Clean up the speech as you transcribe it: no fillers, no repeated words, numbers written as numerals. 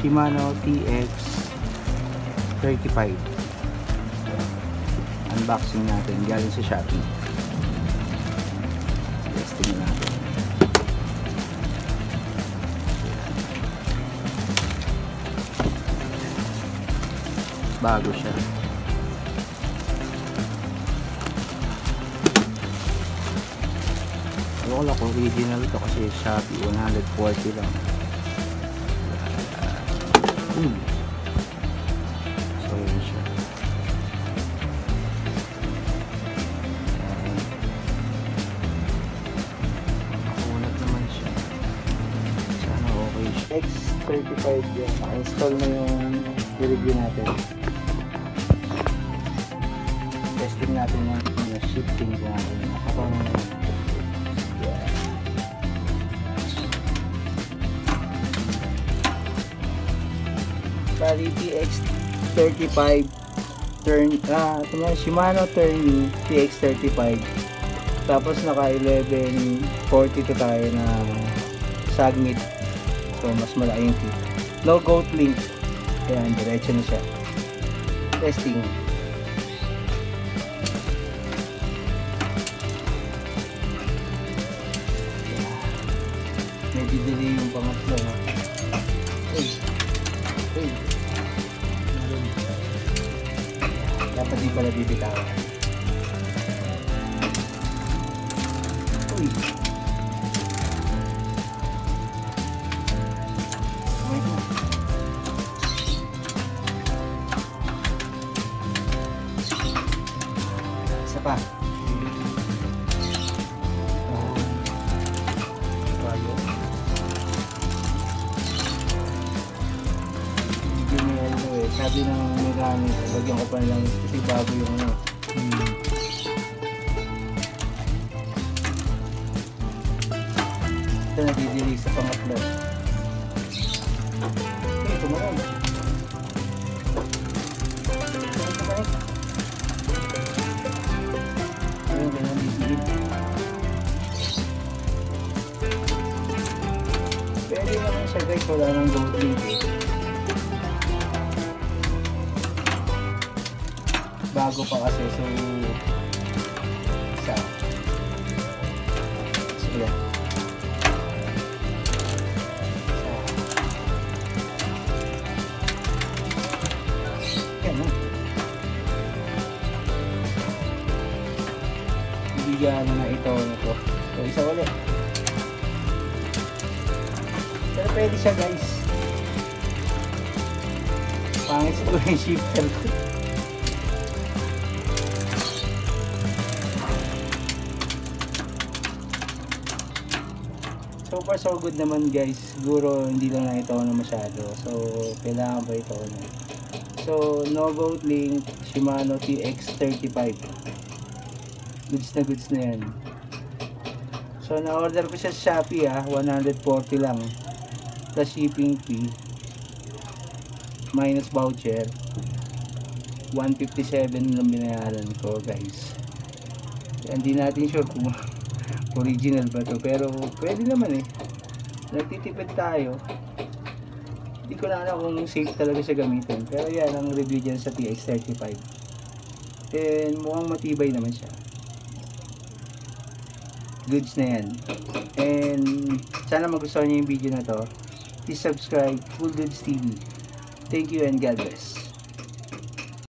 Shimano TX35. Unboxing natin galing sa Shopee. Testing natin. Bago siya. Ewan ko lang kung original to kasi Shopee 140 lang. So yun siya. Nakakunat naman siya. Sana okay siya. X35 yan. Naka-install na yung i-review natin. Testing natin yung shifting natin. Nakapang bali TX35 Shimano Tourney TX35, tapos naka 1142 tayo na sagmit, so mas malaki yung feet. No goat link, ayan, diretso na siya. Testing. Medyo delay yung pangatlo, no? Dapat di pala bibitawan. Uy. Isa pa. Bayo. Sabi ng mechanic, lagyan ko pa lang kasi bago yung ano. Ito nagdidilig sa pangatlo. Okay, tumarang. Ayun, ganyan didilig. Pwede naman siya guys, wala nang goat link eh. Bago pa kasi, so isa. So yan. Yan mo. Ibigyan na ito na to. So isa ulit. Pero pwede siya guys. Pangit siguro yung shifter ko. So far so good naman guys. Siguro hindi lang na ito na masyado. So kailangan ba ito na. So no goat link, Shimano TX35. Goods na yan. So na order ko siya sa Shopee 140 lang. Plus shipping fee. Minus voucher. 157 lang binayaran ko guys. Hindi natin sure kung original ba to, pero pwede naman eh. Nagtitipid tayo. Hindi ko na alam kung safe talaga siya gamitin, pero yan ang review dyan sa TX35. And mukhang matibay naman siya. Goods na yan. And sana magustuhan niyo yung video na to. Please subscribe Cool Dudes TV. Thank you and God bless.